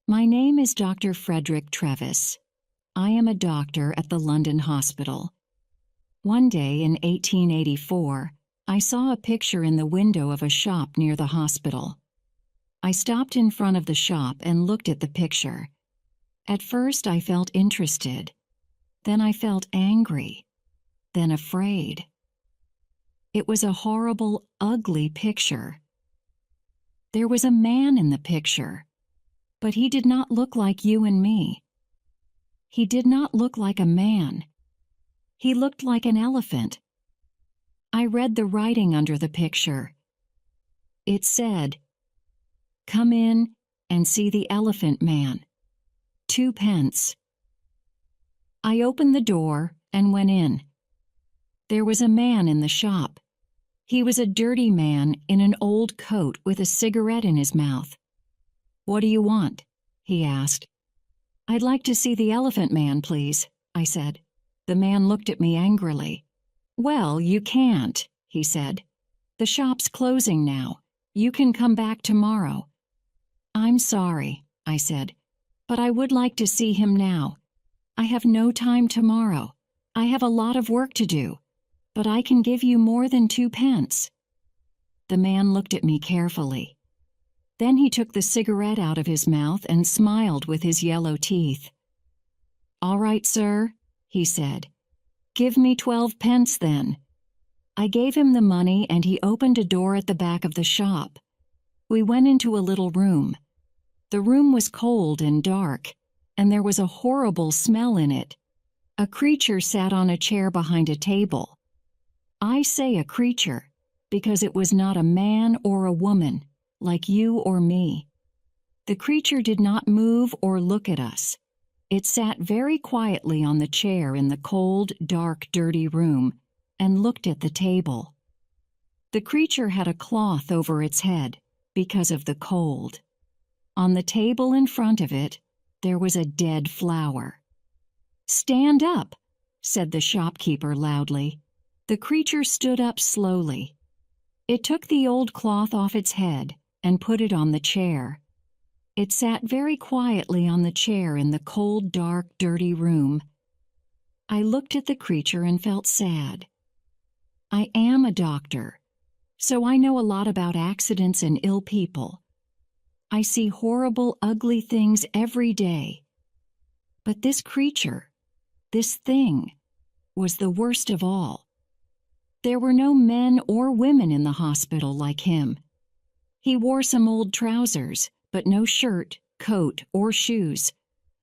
My name is Dr. Frederick Trevis. I am a doctor at the London hospital. One day in 1884, I saw a picture in the window of a shop near the hospital. I stopped in front of the shop and looked at the picture. At first I felt interested. Then I felt angry. Then afraid. It was a horrible, ugly picture. There was a man in the picture, but he did not look like you and me. He did not look like a man. He looked like an elephant. I read the writing under the picture. It said, "Come in and see the Elephant Man. 2 pence." I opened the door and went in. There was a man in the shop. He was a dirty man in an old coat with a cigarette in his mouth. "What do you want?" he asked. "I'd like to see the Elephant Man, please," I said. The man looked at me angrily. "Well, you can't," he said. "The shop's closing now. You can come back tomorrow." "I'm sorry," I said, "but I would like to see him now. I have no time tomorrow. I have a lot of work to do, but I can give you more than 2 pence." The man looked at me carefully. Then he took the cigarette out of his mouth and smiled with his yellow teeth. "All right, sir," he said. "Give me 12 pence then." I gave him the money and he opened a door at the back of the shop. We went into a little room. The room was cold and dark, and there was a horrible smell in it. A creature sat on a chair behind a table. I say a creature because it was not a man or a woman, like you or me. The creature did not move or look at us. It sat very quietly on the chair in the cold, dark, dirty room and looked at the table. The creature had a cloth over its head because of the cold. On the table in front of it, there was a dead flower. "Stand up," said the shopkeeper loudly. The creature stood up slowly. It took the old cloth off its head and put it on the chair. It sat very quietly on the chair in the cold, dark, dirty room. I looked at the creature and felt sad. I am a doctor, so I know a lot about accidents and ill people. I see horrible, ugly things every day. But this creature, this thing, was the worst of all. There were no men or women in the hospital like him. He wore some old trousers, but no shirt, coat, or shoes,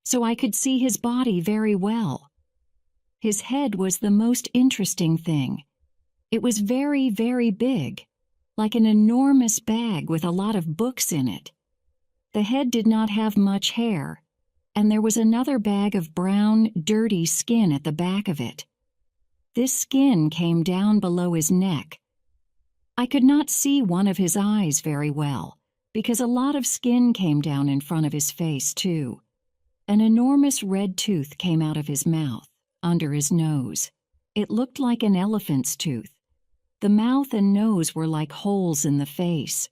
so I could see his body very well. His head was the most interesting thing. It was very, very big, like an enormous bag with a lot of books in it. The head did not have much hair, and there was another bag of brown, dirty skin at the back of it. This skin came down below his neck. I could not see one of his eyes very well, because a lot of skin came down in front of his face, too. An enormous red tooth came out of his mouth, under his nose. It looked like an elephant's tooth. The mouth and nose were like holes in the face.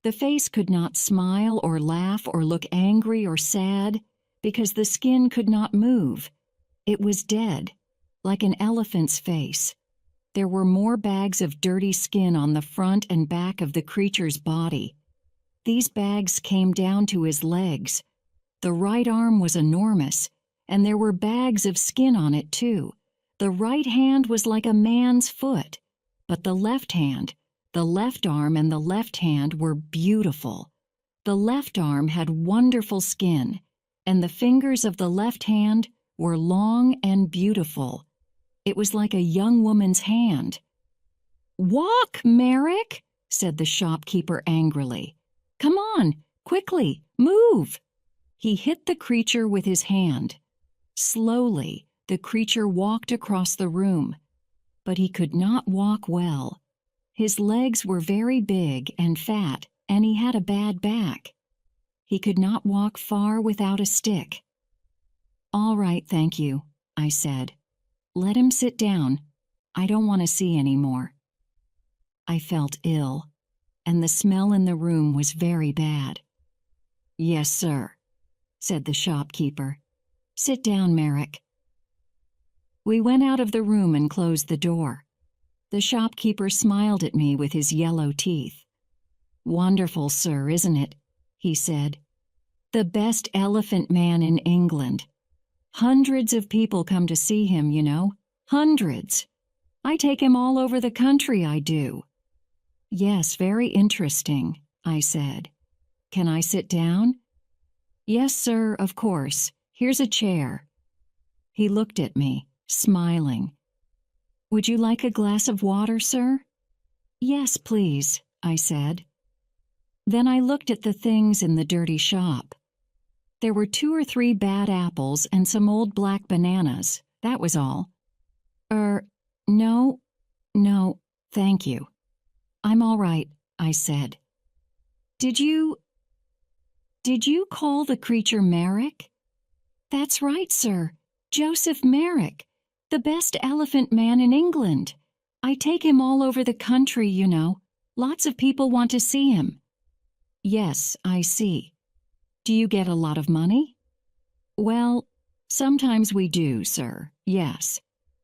The face could not smile or laugh or look angry or sad, because the skin could not move. It was dead, like an elephant's face. There were more bags of dirty skin on the front and back of the creature's body. These bags came down to his legs. The right arm was enormous, and there were bags of skin on it too. The right hand was like a man's foot, but the left hand, the left arm and the left hand were beautiful. The left arm had wonderful skin, and the fingers of the left hand were long and beautiful. It was like a young woman's hand. "Walk, Merrick," said the shopkeeper angrily. "Come on, quickly, move." He hit the creature with his hand. Slowly, the creature walked across the room, but he could not walk well. His legs were very big and fat, and he had a bad back. He could not walk far without a stick. "All right, thank you," I said. "Let him sit down. I don't want to see any more." I felt ill, and the smell in the room was very bad. "Yes, sir," said the shopkeeper. "Sit down, Merrick." We went out of the room and closed the door. The shopkeeper smiled at me with his yellow teeth. "Wonderful, sir, isn't it?" he said. "The best elephant man in England. Hundreds of people come to see him, you know. Hundreds. I take him all over the country, I do." "Yes, very interesting," I said. "Can I sit down?" "Yes, sir, of course. Here's a chair." He looked at me, smiling. "Would you like a glass of water, sir?" "Yes, please," I said. Then I looked at the things in the dirty shop. There were 2 or 3 bad apples and some old black bananas, that was all. No, thank you. I'm all right," I said. Did you call the creature Merrick?" "That's right, sir. Joseph Merrick, the best elephant man in England. I take him all over the country, you know. Lots of people want to see him." "Yes, I see. Do you get a lot of money?" "Well, sometimes we do, sir, yes.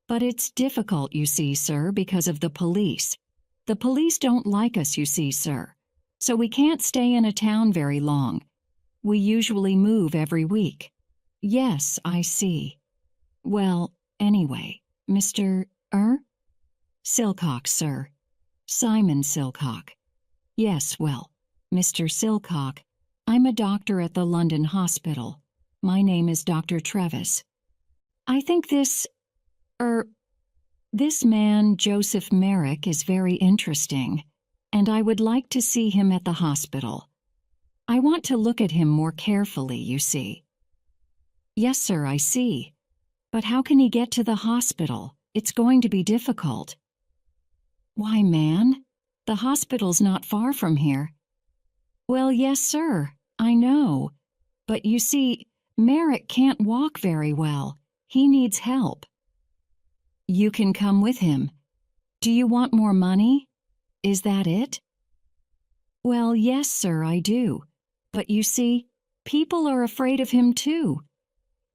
But it's difficult, you see, sir, because of the police. The police don't like us, you see, sir. So we can't stay in a town very long. We usually move every week." "Yes, I see. Well, anyway, Mr. Silcock, sir. Simon Silcock. Yes, well, Mr. Silcock, I'm a doctor at the London hospital. My name is Dr. Trevis. I think this man, Joseph Merrick, is very interesting, and I would like to see him at the hospital. I want to look at him more carefully, you see." "Yes, sir, I see. But how can he get to the hospital? It's going to be difficult." "Why, man, the hospital's not far from here." "Well, yes, sir, I know. But you see, Merrick can't walk very well. He needs help." "You can come with him. Do you want more money? Is that it?" "Well, yes, sir, I do. But you see, people are afraid of him too.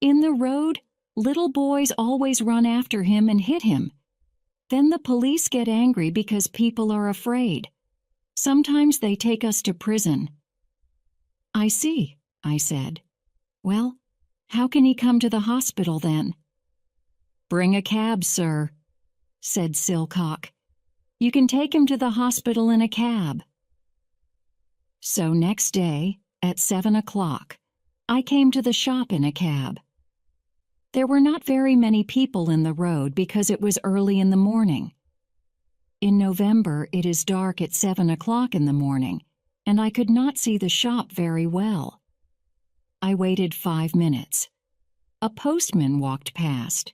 In the road, little boys always run after him and hit him. Then the police get angry because people are afraid. Sometimes they take us to prison." "I see," I said. "Well, how can he come to the hospital then?" "Bring a cab, sir," said Silcock. "You can take him to the hospital in a cab." So next day, at 7 o'clock, I came to the shop in a cab. There were not very many people in the road because it was early in the morning. In November, it is dark at 7 o'clock in the morning, and I could not see the shop very well. I waited 5 minutes. A postman walked past.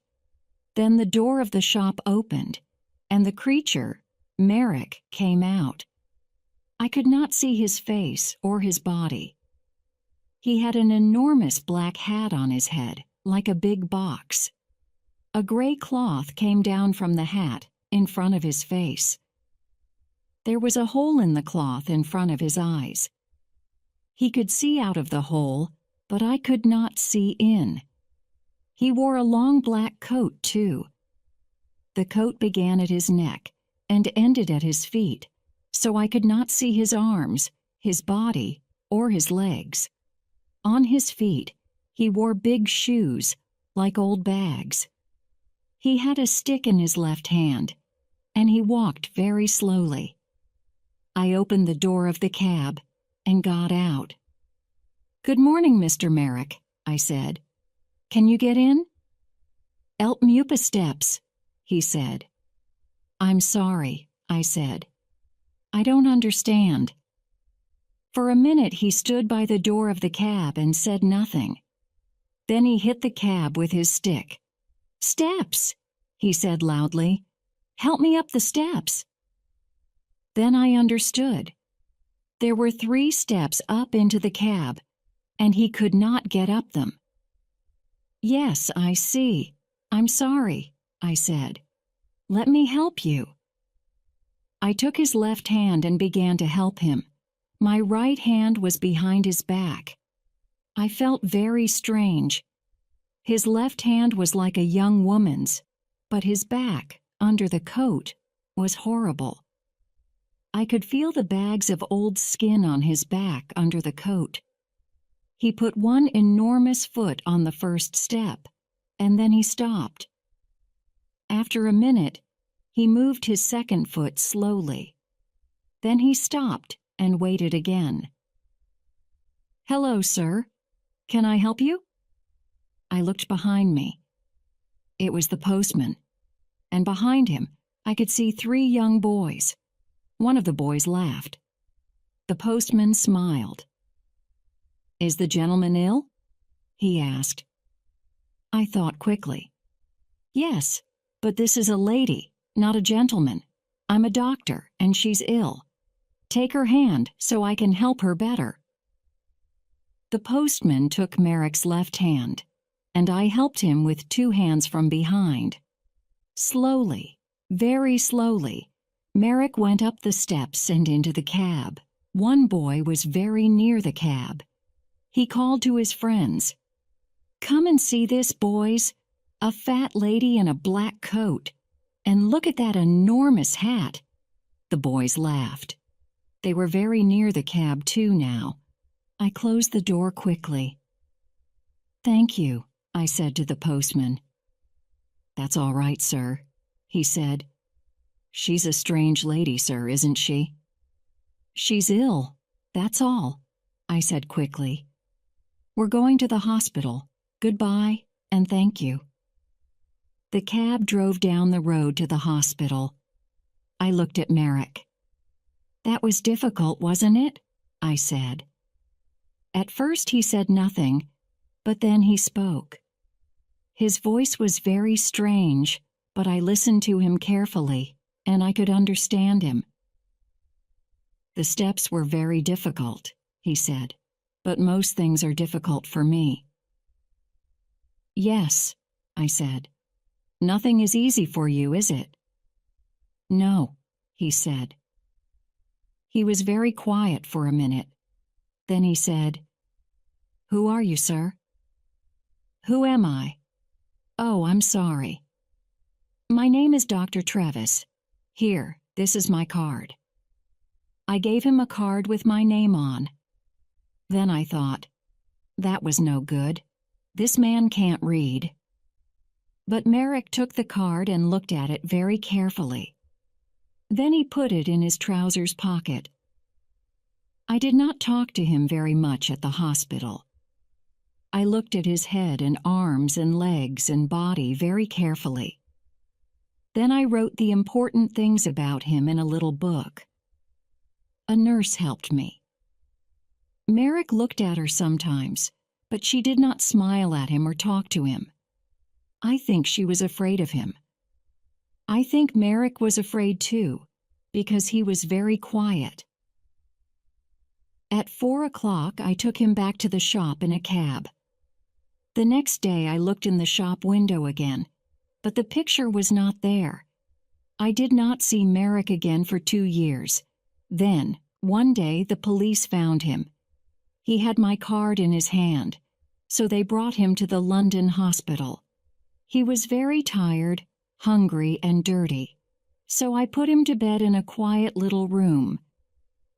Then the door of the shop opened, and the creature, Merrick, came out. I could not see his face or his body. He had an enormous black hat on his head, like a big box. A gray cloth came down from the hat in front of his face. There was a hole in the cloth in front of his eyes. He could see out of the hole, but I could not see in. He wore a long black coat, too. The coat began at his neck and ended at his feet, so I could not see his arms, his body, or his legs. On his feet, he wore big shoes, like old bags. He had a stick in his left hand, and he walked very slowly. I opened the door of the cab and got out. "Good morning, Mr. Merrick," I said. "Can you get in?" "Elp me up a steps," he said. "I'm sorry," I said. "I don't understand." For a minute he stood by the door of the cab and said nothing. Then he hit the cab with his stick. "Steps," he said loudly. "Help me up the steps." Then I understood. There were 3 steps up into the cab, and he could not get up them. "Yes, I see. I'm sorry," I said. "Let me help you." I took his left hand and began to help him. My right hand was behind his back. I felt very strange. His left hand was like a young woman's, but his back, under the coat, was horrible. I could feel the bags of old skin on his back under the coat. He put one enormous foot on the first step, and then he stopped. After a minute, he moved his second foot slowly. Then he stopped and waited again. "Hello, sir. Can I help you?" I looked behind me. It was the postman, and behind him I could see 3 young boys. One of the boys laughed. The postman smiled. "Is the gentleman ill?" he asked. I thought quickly. "Yes, but this is a lady, not a gentleman. I'm a doctor, and she's ill. Take her hand so I can help her better." The postman took Merrick's left hand, and I helped him with 2 hands from behind. Slowly, very slowly, Merrick went up the steps and into the cab. One boy was very near the cab. He called to his friends, "Come and see this, boys. A fat lady in a black coat. And look at that enormous hat." The boys laughed. They were very near the cab, too, now. I closed the door quickly. "Thank you," I said to the postman. "That's all right, sir," he said. "She's a strange lady, sir, isn't she?" "She's ill, that's all," I said quickly. "We're going to the hospital. Goodbye, and thank you." The cab drove down the road to the hospital. I looked at Merrick. "That was difficult, wasn't it?" I said. At first he said nothing, but then he spoke. His voice was very strange, but I listened to him carefully, and I could understand him. "The steps were very difficult," he said, "but most things are difficult for me." "Yes," I said. "Nothing is easy for you, is it?" "No," he said. He was very quiet for a minute. Then he said, "Who are you, sir?" "Who am I? Oh, I'm sorry. My name is Dr. Travis. Here, this is my card." I gave him a card with my name on. Then I thought, that was no good. This man can't read. But Merrick took the card and looked at it very carefully. Then he put it in his trousers pocket. I did not talk to him very much at the hospital. I looked at his head and arms and legs and body very carefully. Then I wrote the important things about him in a little book. A nurse helped me. Merrick looked at her sometimes, but she did not smile at him or talk to him. I think she was afraid of him. I think Merrick was afraid too, because he was very quiet. At 4 o'clock, I took him back to the shop in a cab. The next day, I looked in the shop window again, but the picture was not there. I did not see Merrick again for 2 years. Then, one day, the police found him. He had my card in his hand, so they brought him to the London hospital. He was very tired, hungry, and dirty, so I put him to bed in a quiet little room.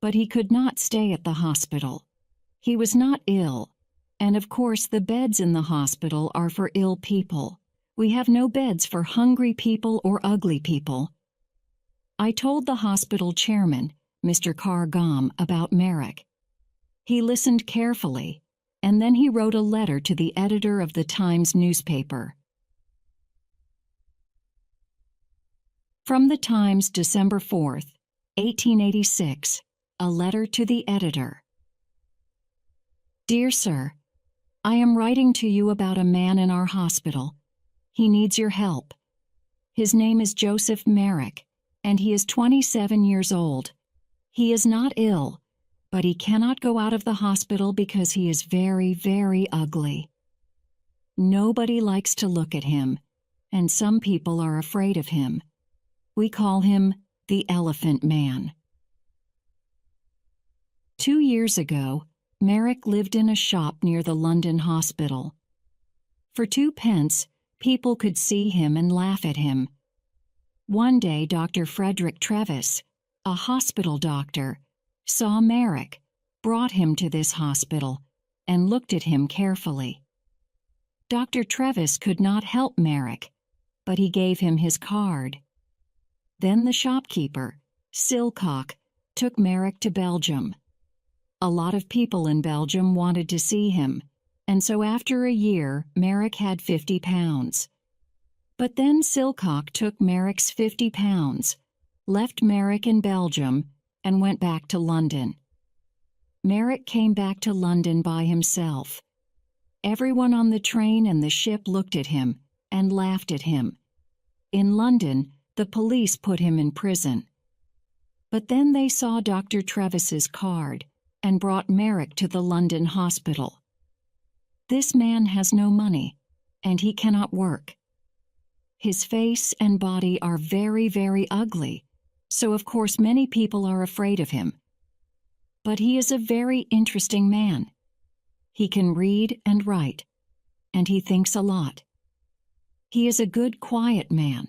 But he could not stay at the hospital. He was not ill, and of course the beds in the hospital are for ill people. We have no beds for hungry people or ugly people. I told the hospital chairman, Mr. Carr-Gomm, about Merrick. He listened carefully, and then he wrote a letter to the editor of the Times newspaper. From the Times, December 4th, 1886, a letter to the editor. Dear Sir, I am writing to you about a man in our hospital. He needs your help. His name is Joseph Merrick, and he is 27 years old. He is not ill, but he cannot go out of the hospital because he is very, very ugly. Nobody likes to look at him, and some people are afraid of him. We call him the Elephant Man. 2 years ago, Merrick lived in a shop near the London hospital. For 2 pence, people could see him and laugh at him. One day, Dr. Frederick Trevis, a hospital doctor, saw Merrick, brought him to this hospital, and looked at him carefully. Dr. Trevis could not help Merrick, but he gave him his card. Then the shopkeeper, Silcock, took Merrick to Belgium. A lot of people in Belgium wanted to see him, and so after a year, Merrick had £50. But then Silcock took Merrick's £50, left Merrick in Belgium, and went back to London. Merrick came back to London by himself. Everyone on the train and the ship looked at him and laughed at him. In London, the police put him in prison. But then they saw Dr. Trevis's card and brought Merrick to the London hospital. This man has no money, and he cannot work. His face and body are very, very ugly, so of course many people are afraid of him. But he is a very interesting man. He can read and write, and he thinks a lot. He is a good, quiet man.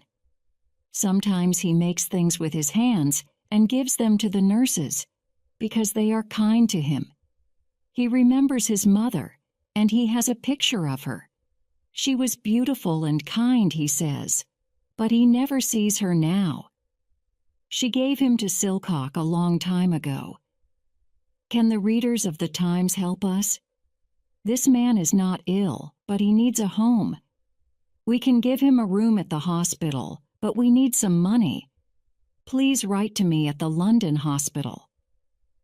Sometimes he makes things with his hands and gives them to the nurses, because they are kind to him. He remembers his mother, and he has a picture of her. She was beautiful and kind, he says, but he never sees her now. She gave him to Silcock a long time ago. Can the readers of the Times help us? This man is not ill, but he needs a home. We can give him a room at the hospital, but we need some money. Please write to me at the London Hospital.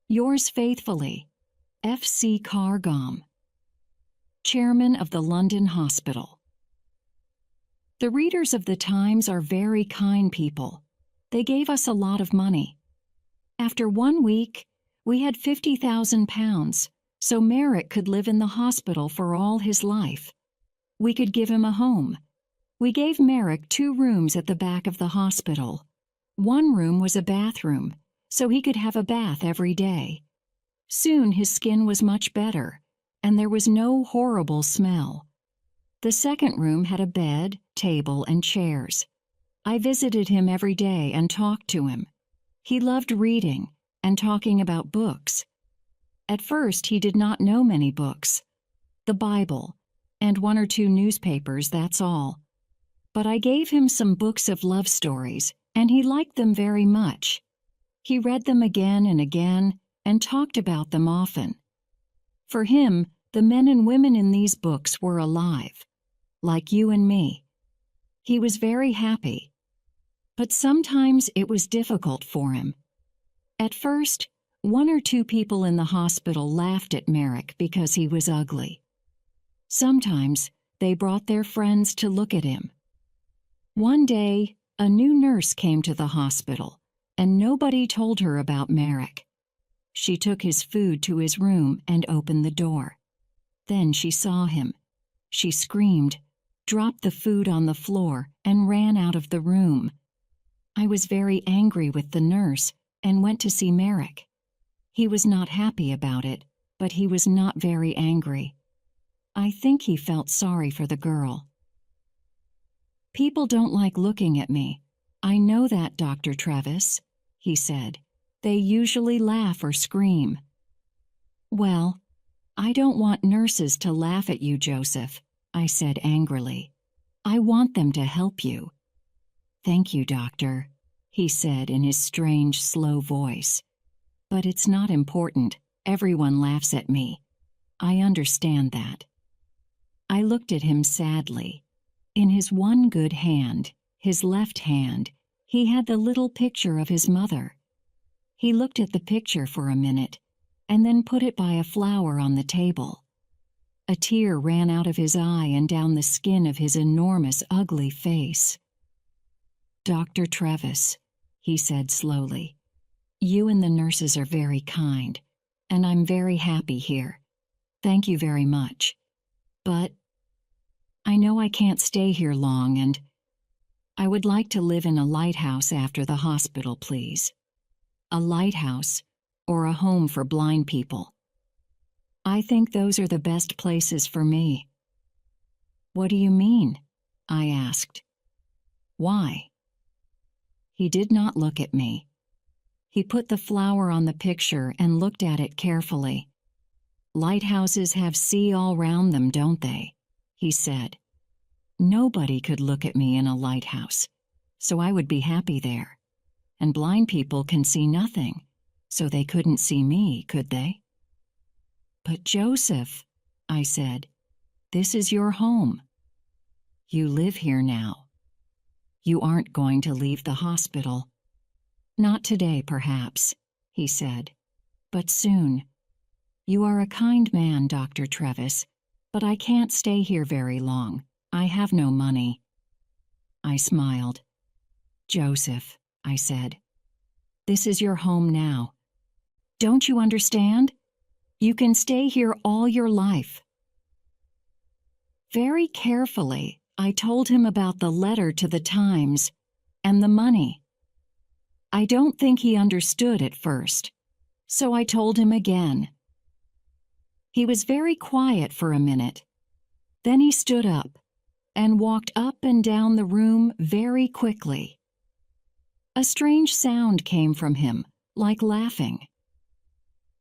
Yours faithfully, F.C. Cargom, Chairman of the London Hospital. The readers of the Times are very kind people. They gave us a lot of money. After 1 week, we had £50,000, so Merrick could live in the hospital for all his life. We could give him a home. We gave Merrick 2 rooms at the back of the hospital. One room was a bathroom, so he could have a bath every day. Soon his skin was much better, and there was no horrible smell. The second room had a bed, table, and chairs. I visited him every day and talked to him. He loved reading and talking about books. At first, he did not know many books. The Bible, and 1 or 2 newspapers, that's all. But I gave him some books of love stories, and he liked them very much. He read them again and again and talked about them often. For him, the men and women in these books were alive, like you and me. He was very happy. But sometimes it was difficult for him. At first, 1 or 2 people in the hospital laughed at Merrick because he was ugly. Sometimes they brought their friends to look at him. One day, a new nurse came to the hospital, and nobody told her about Merrick. She took his food to his room and opened the door. Then she saw him. She screamed, dropped the food on the floor, and ran out of the room. I was very angry with the nurse and went to see Merrick. He was not happy about it, but he was not very angry. I think he felt sorry for the girl. People don't like looking at me. I know that, Dr. Trevis, he said. They usually laugh or scream. Well, I don't want nurses to laugh at you, Joseph, I said angrily. I want them to help you. Thank you, doctor, he said in his strange, slow voice. But it's not important. Everyone laughs at me. I understand that. I looked at him sadly. In his one good hand, his left hand, he had the little picture of his mother. He looked at the picture for a minute, and then put it by a flower on the table. A tear ran out of his eye and down the skin of his enormous, ugly face. Dr. Trevis, he said slowly, you and the nurses are very kind, and I'm very happy here. Thank you very much. But I know I can't stay here long, and I would like to live in a lighthouse after the hospital, please. A lighthouse or a home for blind people. I think those are the best places for me." "What do you mean?" I asked. "Why?" He did not look at me. He put the flower on the picture and looked at it carefully. "Lighthouses have sea all round them, don't they?" he said. "Nobody could look at me in a lighthouse, so I would be happy there. And blind people can see nothing, so they couldn't see me, could they?" "But Joseph," I said, "this is your home. You live here now. You aren't going to leave the hospital." "Not today, perhaps," he said, "but soon. You are a kind man, Dr. Trevis, but I can't stay here very long. I have no money." I smiled. "Joseph," I said, "this is your home now. Don't you understand? You can stay here all your life." Very carefully, I told him about the letter to the Times and the money. I don't think he understood at first, so I told him again. He was very quiet for a minute. Then he stood up and walked up and down the room very quickly. A strange sound came from him, like laughing.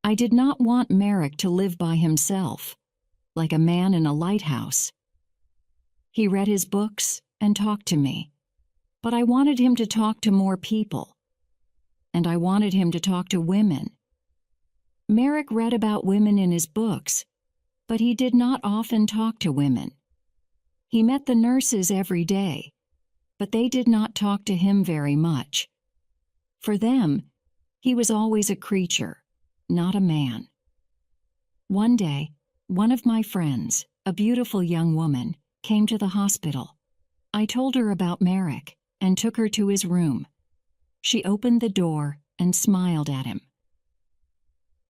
I did not want Merrick to live by himself, like a man in a lighthouse. He read his books and talked to me, but I wanted him to talk to more people, and I wanted him to talk to women. Merrick read about women in his books, but he did not often talk to women. He met the nurses every day, but they did not talk to him very much. For them, he was always a creature, not a man. One day, one of my friends, a beautiful young woman, came to the hospital. I told her about Merrick and took her to his room. She opened the door and smiled at him.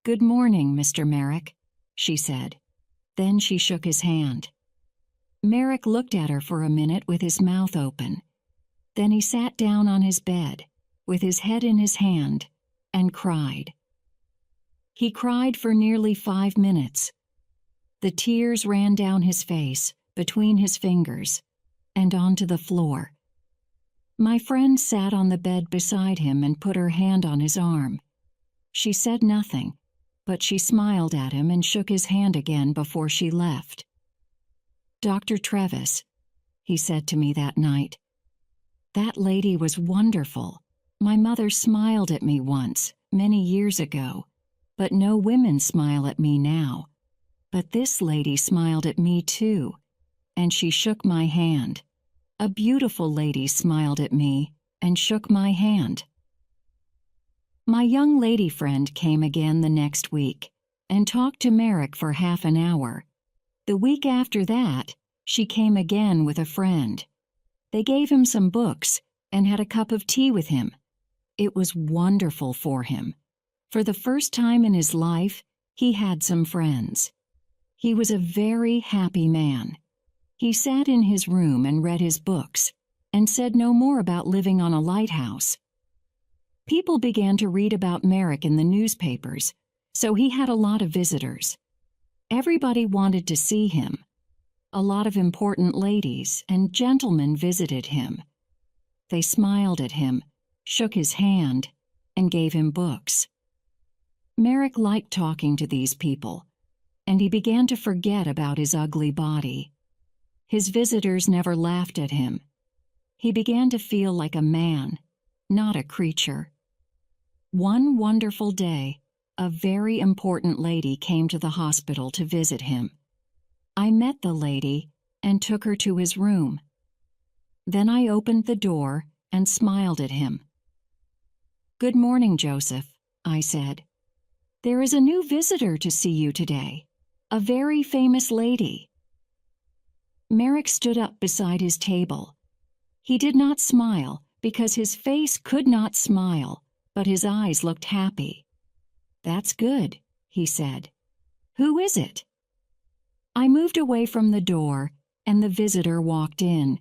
"Good morning, Mr. Merrick," she said. Then she shook his hand. Merrick looked at her for a minute with his mouth open. Then he sat down on his bed, with his head in his hand, and cried. He cried for nearly 5 minutes. The tears ran down his face, between his fingers, and onto the floor. My friend sat on the bed beside him and put her hand on his arm. She said nothing, but she smiled at him and shook his hand again before she left. "Dr. Trevis," he said to me that night, "that lady was wonderful. My mother smiled at me once, many years ago, but no women smile at me now. But this lady smiled at me too, and she shook my hand. A beautiful lady smiled at me and shook my hand." My young lady friend came again the next week and talked to Merrick for half an hour. The week after that, she came again with a friend. They gave him some books and had a cup of tea with him. It was wonderful for him. For the first time in his life, he had some friends. He was a very happy man. He sat in his room and read his books and said no more about living on a lighthouse. People began to read about Merrick in the newspapers, so he had a lot of visitors. Everybody wanted to see him. A lot of important ladies and gentlemen visited him. They smiled at him, shook his hand, and gave him books. Merrick liked talking to these people, and he began to forget about his ugly body. His visitors never laughed at him. He began to feel like a man, not a creature. One wonderful day, a very important lady came to the hospital to visit him. I met the lady and took her to his room. Then I opened the door and smiled at him. "Good morning, Joseph," I said. "There is a new visitor to see you today, a very famous lady." Merrick stood up beside his table. He did not smile because his face could not smile, but his eyes looked happy. "That's good," he said. "Who is it?" I moved away from the door, and the visitor walked in.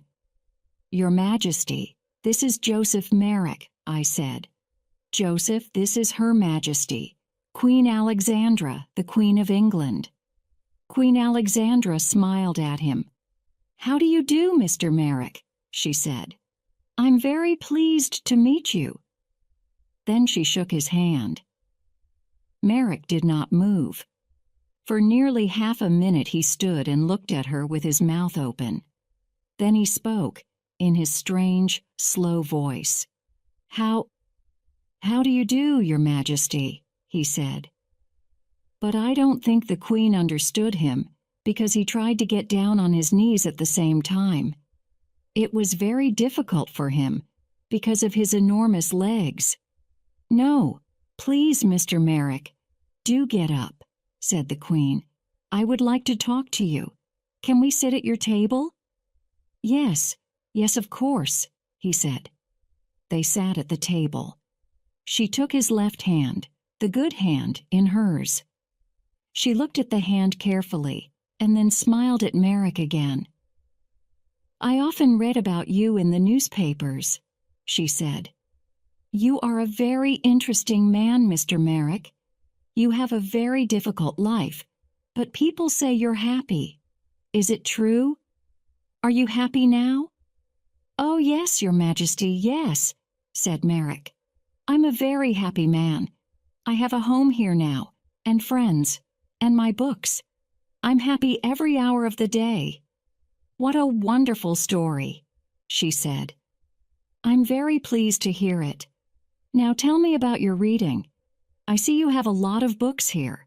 "Your Majesty, this is Joseph Merrick," I said. "Joseph, this is Her Majesty, Queen Alexandra, the Queen of England." Queen Alexandra smiled at him. "How do you do, Mr. Merrick?" she said. "I'm very pleased to meet you." Then she shook his hand. Merrick did not move. For nearly half a minute he stood and looked at her with his mouth open. Then he spoke, in his strange, slow voice. How do you do, Your Majesty?" he said. But I don't think the Queen understood him, because he tried to get down on his knees at the same time. It was very difficult for him, because of his enormous legs. "No, please, Mr. Merrick, do get up," said the Queen. "I would like to talk to you. Can we sit at your table?" Yes, of course," he said. They sat at the table. She took his left hand, the good hand, in hers. She looked at the hand carefully, and then smiled at Merrick again. "I often read about you in the newspapers," she said. "You are a very interesting man, Mr. Merrick. You have a very difficult life, but people say you're happy. Is it true? Are you happy now?" "Oh, yes, Your Majesty, yes," said Merrick. "I'm a very happy man. I have a home here now, and friends, and my books. I'm happy every hour of the day." "What a wonderful story," she said. "I'm very pleased to hear it. Now tell me about your reading. I see you have a lot of books here."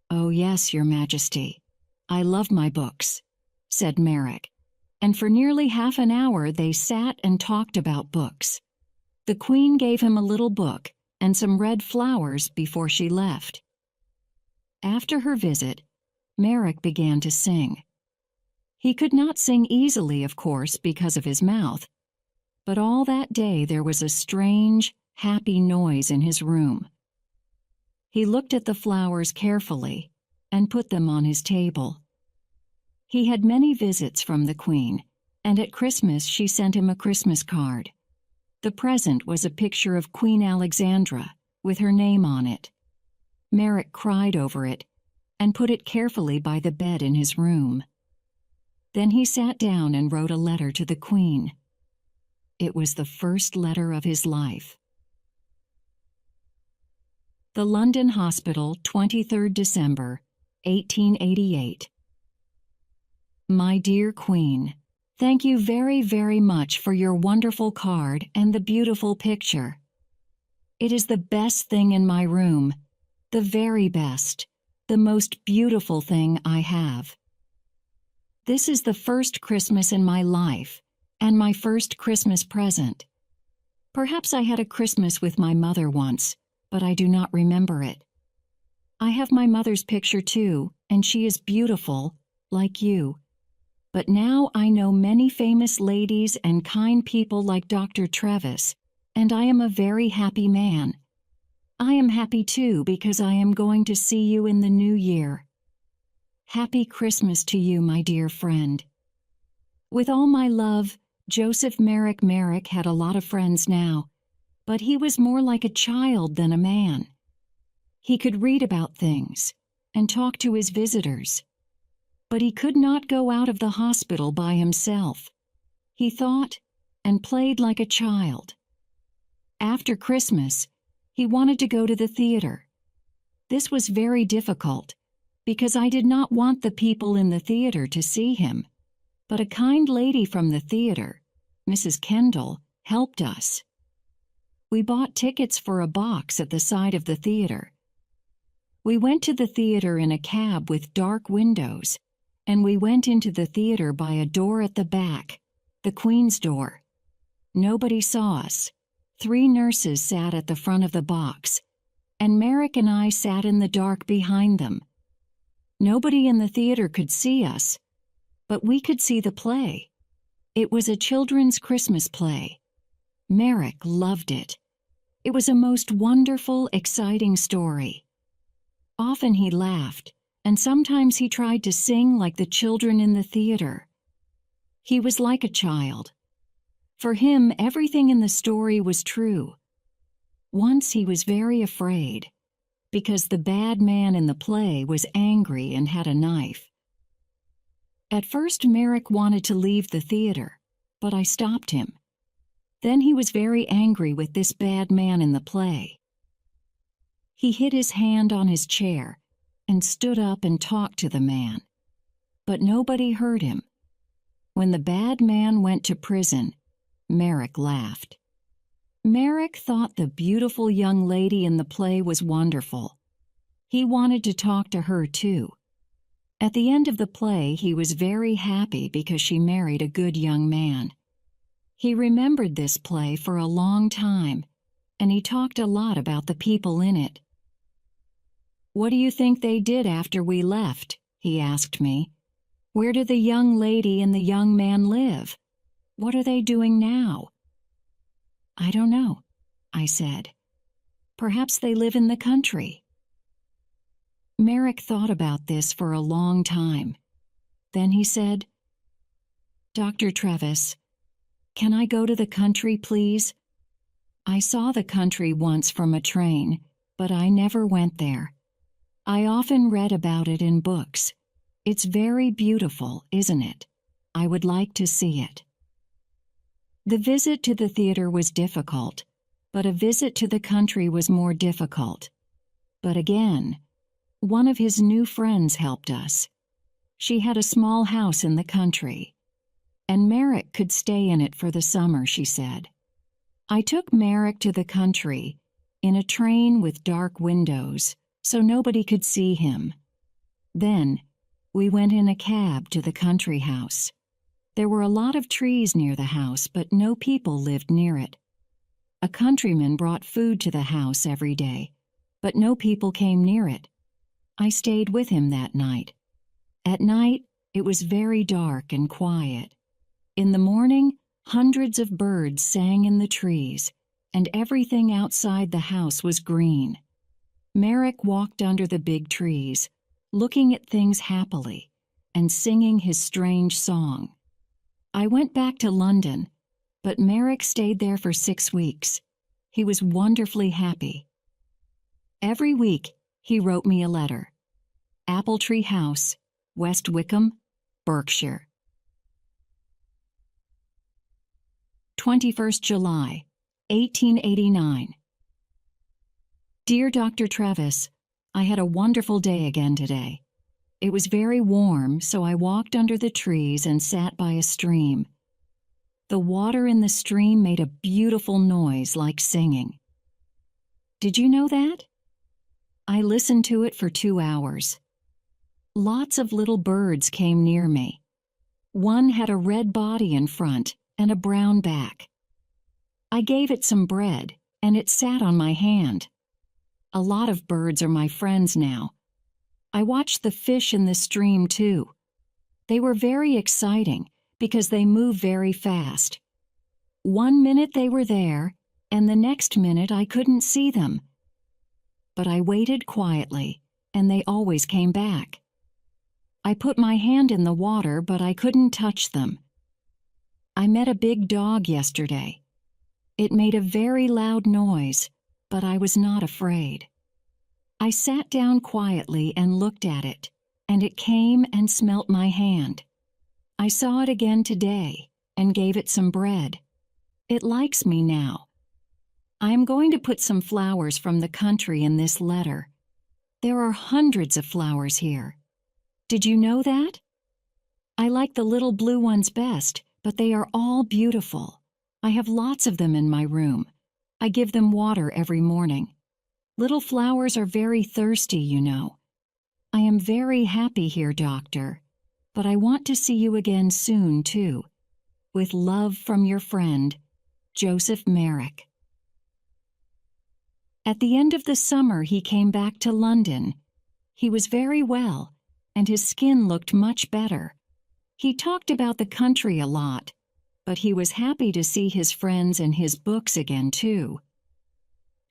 "Oh, yes, Your Majesty. I love my books," said Merrick, and for nearly half an hour they sat and talked about books. The Queen gave him a little book and some red flowers before she left. After her visit, Merrick began to sing. He could not sing easily, of course, because of his mouth, but all that day there was a strange, happy noise in his room. He looked at the flowers carefully and put them on his table. He had many visits from the Queen, and at Christmas she sent him a Christmas card. The present was a picture of Queen Alexandra with her name on it. Merrick cried over it and put it carefully by the bed in his room. Then he sat down and wrote a letter to the Queen. It was the first letter of his life. The London Hospital, 23rd December, 1888. My dear Queen, thank you very, very much for your wonderful card and the beautiful picture. It is the best thing in my room, the very best, the most beautiful thing I have. This is the first Christmas in my life, and my first Christmas present. Perhaps I had a Christmas with my mother once, but I do not remember it. I have my mother's picture too, and she is beautiful, like you. But now I know many famous ladies and kind people like Dr. Travis, and I am a very happy man. I am happy too because I am going to see you in the new year. Happy Christmas to you, my dear friend. With all my love, Joseph Merrick Merrick had a lot of friends now, but he was more like a child than a man. He could read about things and talk to his visitors, but he could not go out of the hospital by himself. He thought and played like a child. After Christmas, he wanted to go to the theater. This was very difficult because I did not want the people in the theater to see him, but a kind lady from the theater, Mrs. Kendall, helped us. We bought tickets for a box at the side of the theater. We went to the theater in a cab with dark windows, and we went into the theater by a door at the back, the Queen's door. Nobody saw us. 3 nurses sat at the front of the box, and Merrick and I sat in the dark behind them. Nobody in the theater could see us, but we could see the play. It was a children's Christmas play. Merrick loved it. It was a most wonderful, exciting story. Often he laughed, and sometimes he tried to sing like the children in the theater. He was like a child. For him, everything in the story was true. Once he was very afraid. because the bad man in the play was angry and had a knife. At first, Merrick wanted to leave the theater, but I stopped him. Then he was very angry with this bad man in the play. He hit his hand on his chair and stood up and talked to the man. But nobody heard him. When the bad man went to prison, Merrick laughed. Merrick thought the beautiful young lady in the play was wonderful. He wanted to talk to her too. At the end of the play, he was very happy because she married a good young man. He remembered this play for a long time, and he talked a lot about the people in it. "What do you think they did after we left?" he asked me. "Where do the young lady and the young man live? What are they doing now?" "I don't know," I said. "Perhaps they live in the country." Merrick thought about this for a long time. Then he said, "Dr. Travis, can I go to the country, please? I saw the country once from a train, but I never went there. I often read about it in books. It's very beautiful, isn't it? I would like to see it." The visit to the theater was difficult, but a visit to the country was more difficult. But again, one of his new friends helped us. She had a small house in the country, and Merrick could stay in it for the summer, she said. I took Merrick to the country in a train with dark windows, so nobody could see him. Then, we went in a cab to the country house. There were a lot of trees near the house, but no people lived near it. A countryman brought food to the house every day, but no people came near it. I stayed with him that night. At night, it was very dark and quiet. In the morning, hundreds of birds sang in the trees, and everything outside the house was green. Merrick walked under the big trees, looking at things happily, and singing his strange song. I went back to London, but Merrick stayed there for 6 weeks. He was wonderfully happy. Every week, he wrote me a letter. Apple Tree House, West Wickham, Berkshire. 21st July, 1889. Dear Dr. Travis, I had a wonderful day again today. It was very warm, so I walked under the trees and sat by a stream. The water in the stream made a beautiful noise like singing. Did you know that? I listened to it for 2 hours. Lots of little birds came near me. One had a red body in front and a brown back. I gave it some bread, and it sat on my hand. A lot of birds are my friends now. I watched the fish in the stream, too. They were very exciting because they move very fast. 1 minute they were there, and the next minute I couldn't see them. But I waited quietly, and they always came back. I put my hand in the water, but I couldn't touch them. I met a big dog yesterday. It made a very loud noise, but I was not afraid. I sat down quietly and looked at it, and it came and smelt my hand. I saw it again today and gave it some bread. It likes me now. I am going to put some flowers from the country in this letter. There are hundreds of flowers here. Did you know that? I like the little blue ones best, but they are all beautiful. I have lots of them in my room. I give them water every morning. Little flowers are very thirsty, you know. I am very happy here, Doctor, but I want to see you again soon, too. With love from your friend, Joseph Merrick. At the end of the summer, he came back to London. He was very well, and his skin looked much better. He talked about the country a lot, but he was happy to see his friends and his books again, too.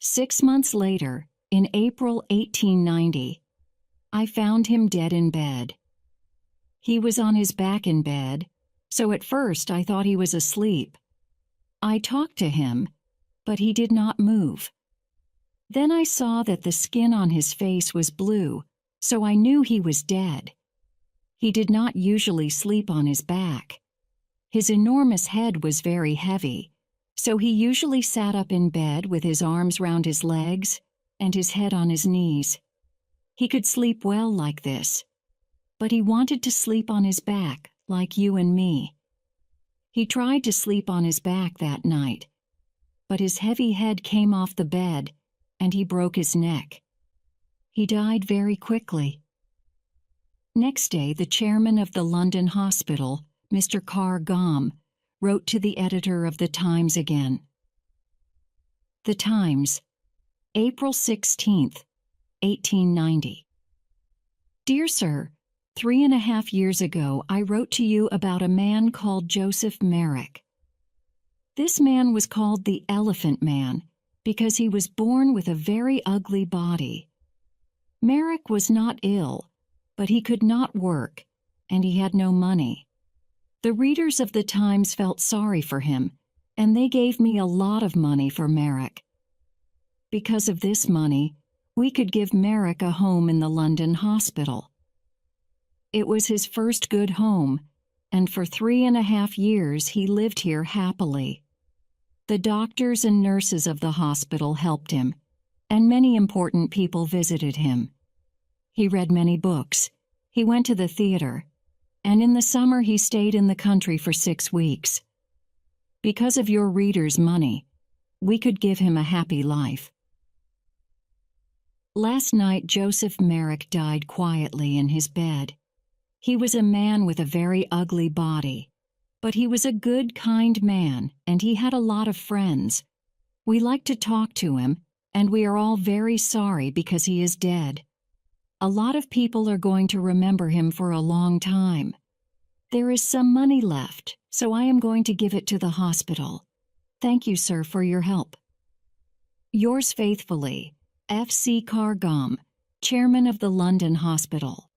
6 months later, in April 1890, I found him dead in bed. He was on his back in bed, so at first I thought he was asleep. I talked to him, but he did not move. Then I saw that the skin on his face was blue, so I knew he was dead. He did not usually sleep on his back. His enormous head was very heavy, so he usually sat up in bed with his arms round his legs and his head on his knees. He could sleep well like this, but he wanted to sleep on his back like you and me. He tried to sleep on his back that night, but his heavy head came off the bed and he broke his neck. He died very quickly. Next day, the chairman of the London hospital, Mr. Carr Gom, wrote to the editor of the Times again. The Times, April 16th, 1890. Dear Sir, 3.5 years ago I wrote to you about a man called Joseph Merrick. This man was called the Elephant Man because he was born with a very ugly body. Merrick was not ill, but he could not work, and he had no money. The readers of the Times felt sorry for him, and they gave me a lot of money for Merrick. Because of this money, we could give Merrick a home in the London hospital. It was his first good home, and for 3.5 years he lived here happily. The doctors and nurses of the hospital helped him, and many important people visited him. He read many books, he went to the theater, and in the summer he stayed in the country for 6 weeks. Because of your readers' money, we could give him a happy life. Last night Joseph Merrick died quietly in his bed. He was a man with a very ugly body, but he was a good, kind man, and he had a lot of friends. We like to talk to him, and we are all very sorry because he is dead. A lot of people are going to remember him for a long time. There is some money left, so I am going to give it to the hospital. Thank you, sir, for your help. Yours faithfully, F. C. Carr Gom, Chairman of the London Hospital.